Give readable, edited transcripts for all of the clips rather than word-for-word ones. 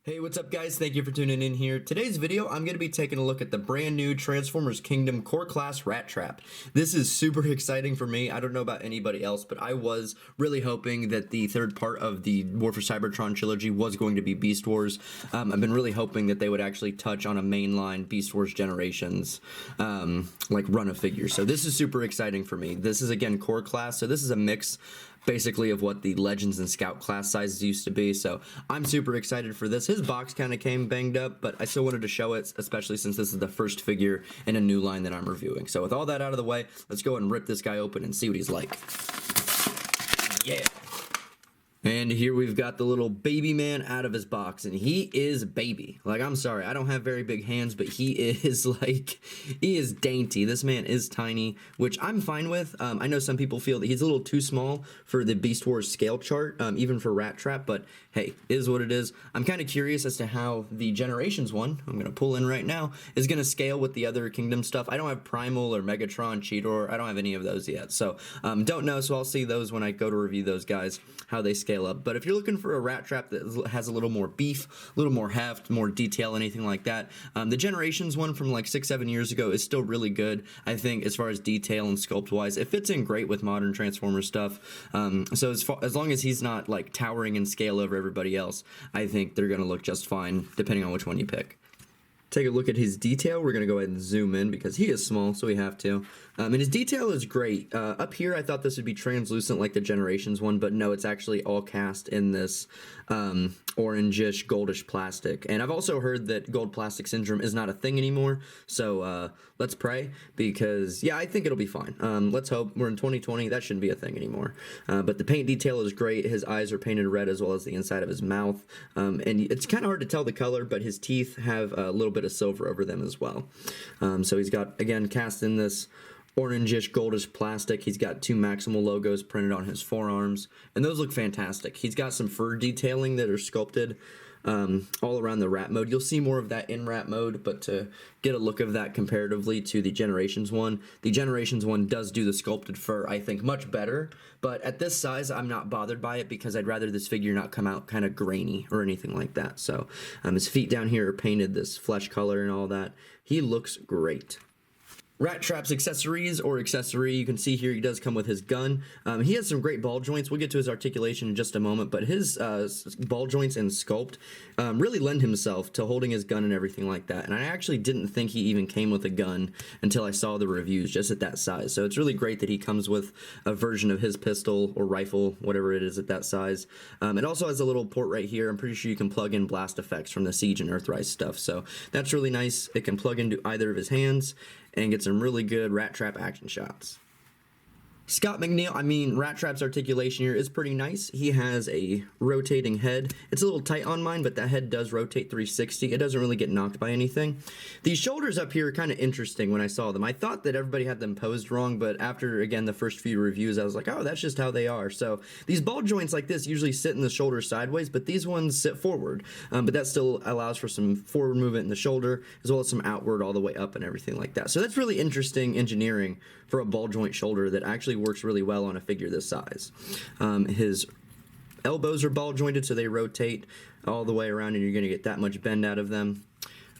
Hey, what's up guys? Thank you for tuning in here. Today's video, I'm going to be taking a look at the brand new Transformers Kingdom Core Class Rattrap. This is super exciting for me. I don't know about anybody else, but I was really hoping that the third part of the War for Cybertron trilogy was going to be Beast Wars. I've been really hoping that they would actually touch on a mainline Beast Wars Generations like run of figures. So this is super exciting for me. This is again Core Class, so this is a mix basically of what the Legends and Scout class sizes used to be, so I'm super excited for this. His box kind of came banged up, but I still wanted to show it, especially since this is the first figure in a new line that I'm reviewing. So with all that out of the way, let's go and rip this guy open and see what he's like. Yeah. And here we've got the little baby man out of his box, and he is baby. Like, I'm sorry, I don't have very big hands, but he is like, he is dainty. This man is tiny, which I'm fine with. I know some people feel that he's a little too small for the Beast Wars scale chart, even for Rattrap, but hey, is what it is. I'm kind of curious as to how the Generations one, I'm going to pull in right now, is going to scale with the other Kingdom stuff. I don't have Primal or Megatron, Cheetor, I don't have any of those yet, so don't know, so I'll see those when I go to review those guys, how they scale up. But if you're looking for a Rattrap that has a little more beef, a little more heft, more detail, anything like that, the Generations one from like 6-7 years ago is still really good. I think as far as detail and sculpt wise, it fits in great with modern Transformers stuff. So as long as he's not like towering in scale over everybody else, I think they're gonna look just fine depending on which one you pick. Take a look at his detail. We're going to go ahead and zoom in because he is small, so we have to. And his detail is great. Up here, I thought this would be translucent like the Generations one, but no, it's actually all cast in this orangish, goldish plastic. And I've also heard that gold plastic syndrome is not a thing anymore, so let's pray, because, yeah, I think it'll be fine. Let's hope. We're in 2020. That shouldn't be a thing anymore. But the paint detail is great. His eyes are painted red as well as the inside of his mouth. And it's kind of hard to tell the color, but his teeth have a little bit of silver over them as well. So he's got, again, cast in this orangish goldish plastic. He's got two Maximal logos printed on his forearms, and those look fantastic. He's got some fur detailing that are sculpted all around the wrap mode. You'll see more of that in wrap mode, but to get a look of that comparatively to the Generations one, the Generations one does do the sculpted fur, I think, much better, but at this size, I'm not bothered by it because I'd rather this figure not come out kind of grainy or anything like that. So his feet down here are painted this flesh color and all that. He looks great. Rattrap's accessories or accessory, you can see here he does come with his gun. He has some great ball joints. We'll get to his articulation in just a moment, but his ball joints and sculpt really lend himself to holding his gun and everything like that. And I actually didn't think he even came with a gun until I saw the reviews just at that size. So it's really great that he comes with a version of his pistol or rifle, whatever it is at that size. It also has a little port right here. I'm pretty sure you can plug in blast effects from the Siege and Earthrise stuff. So that's really nice. It can plug into either of his hands and get some really good Rattrap action shots. Scott McNeil, Rattrap's articulation here is pretty nice. He has a rotating head. It's a little tight on mine, but that head does rotate 360. It doesn't really get knocked by anything. These shoulders up here are kind of interesting when I saw them. I thought that everybody had them posed wrong, but after, again, the first few reviews, I was like, oh, that's just how they are. So these ball joints like this usually sit in the shoulder sideways, but these ones sit forward. But that still allows for some forward movement in the shoulder, as well as some outward all the way up and everything like that. So that's really interesting engineering for a ball joint shoulder that actually works really well on a figure this size. His elbows are ball jointed, so they rotate all the way around and you're going to get that much bend out of them.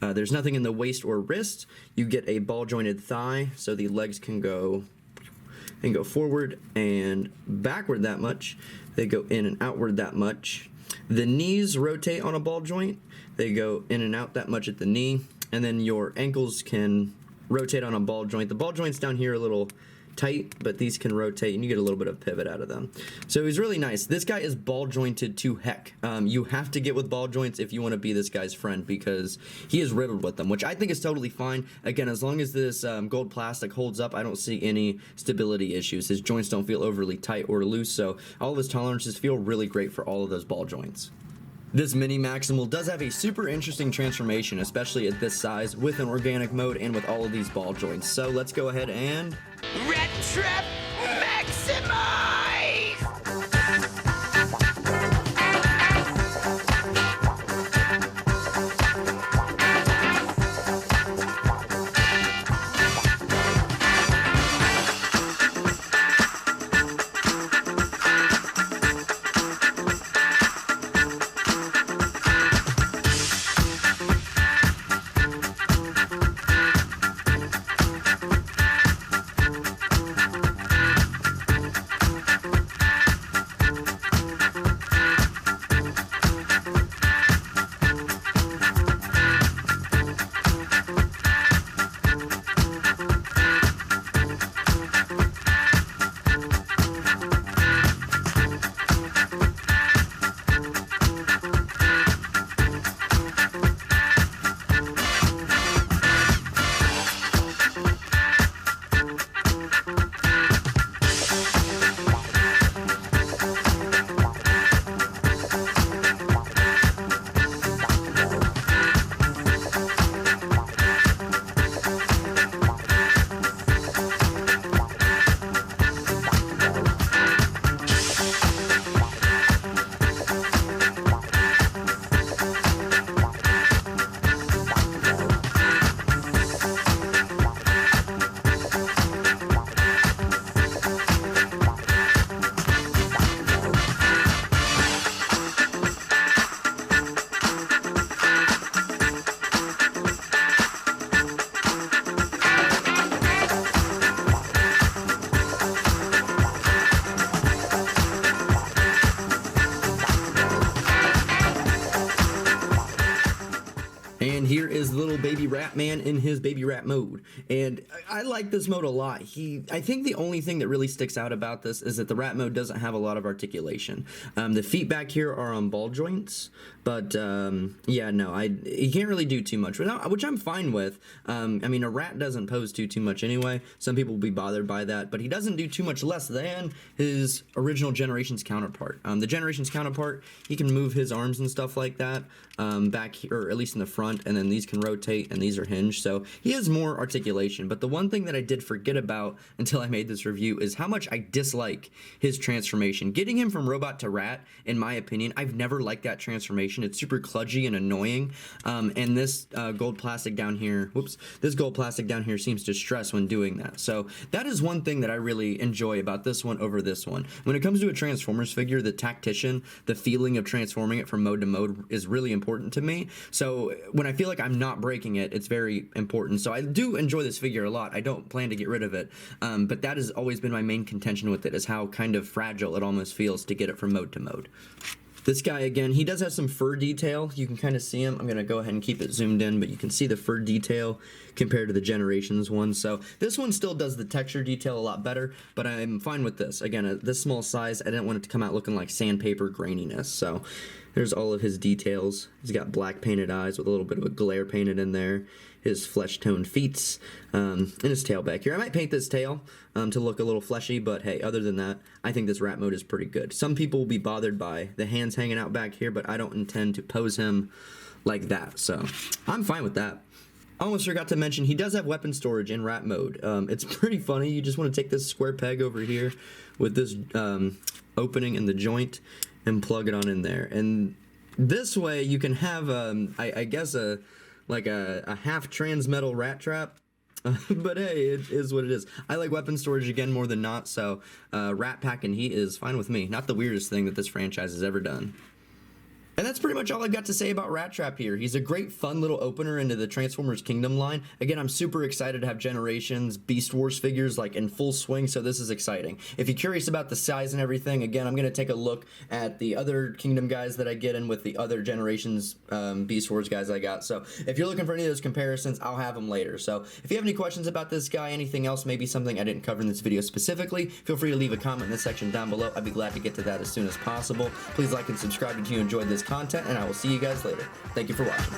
There's nothing in the waist or wrist. You get a ball jointed thigh, so the legs can go forward and backward that much. They go in and outward that much. The knees rotate on a ball joint. They go in and out that much at the knee, and then your ankles can rotate on a ball joint. The ball joints down here are a little tight, but these can rotate and you get a little bit of pivot out of them. So he's really nice. This guy is ball jointed to heck. You have to get with ball joints if you want to be this guy's friend, because he is riddled with them, which I think is totally fine. Again, as long as this gold plastic holds up, I don't see any stability issues. His joints don't feel overly tight or loose, so all of his tolerances feel really great for all of those ball joints. This mini Maximal does have a super interesting transformation, especially at this size, with an organic mode and with all of these ball joints. So let's go ahead and Rattrap Maximize! And here is the little baby rat man in his baby rat mode. And I like this mode a lot. I think the only thing that really sticks out about this is that the rat mode doesn't have a lot of articulation. The feet back here are on ball joints, but yeah, no, he can't really do too much, which I'm fine with. I mean, a rat doesn't pose too much anyway. Some people will be bothered by that, but he doesn't do too much less than his original Generations counterpart. The Generations counterpart, he can move his arms and stuff like that back here, or at least in the front, and then these can rotate and these are hinged, so he has more articulation. But the one thing that I did forget about until I made this review is how much I dislike his transformation. Getting him from robot to rat, in my opinion, I've never liked that transformation. It's super kludgy and annoying, and this gold plastic down here, this gold plastic down here seems to stress when doing that. So that is one thing that I really enjoy about this one over this one. When it comes to a Transformers figure, the tactician, the feeling of transforming it from mode to mode is really important to me. So when I feel like I'm not breaking it, it's very important. So I do enjoy this figure a lot. I don't plan to get rid of it, but that has always been my main contention with it, is how kind of fragile it almost feels to get it from mode to mode. This guy, again, he does have some fur detail. You can kind of see him. I'm going to go ahead and keep it zoomed in, but you can see the fur detail compared to the Generations one. So this one still does the texture detail a lot better, but I'm fine with this. Again, at this small size, I didn't want it to come out looking like sandpaper graininess. So there's all of his details. He's got black painted eyes with a little bit of a glare painted in there. His flesh toned feet, and his tail back here. I might paint this tail to look a little fleshy, but hey, other than that, I think this rat mode is pretty good. Some people will be bothered by the hands hanging out back here, but I don't intend to pose him like that, so I'm fine with that. I almost forgot to mention, he does have weapon storage in rat mode. It's pretty funny. You just want to take this square peg over here with this opening in the joint and plug it on in there, and this way you can have I guess a half trans metal Rattrap. But hey, it is what it is. I like weapon storage again more than not, so rat pack and heat is fine with me. Not the weirdest thing that this franchise has ever done. And that's pretty much all I've got to say about Rattrap here. He's a great, fun little opener into the Transformers Kingdom line. Again, I'm super excited to have Generations, Beast Wars figures like in full swing, so this is exciting. If you're curious about the size and everything, again, I'm going to take a look at the other Kingdom guys that I get in with the other Generations Beast Wars guys I got. So if you're looking for any of those comparisons, I'll have them later. So if you have any questions about this guy, anything else, maybe something I didn't cover in this video specifically, feel free to leave a comment in the section down below. I'd be glad to get to that as soon as possible. Please like and subscribe if you enjoyed this content, and I will see you guys later. Thank you for watching.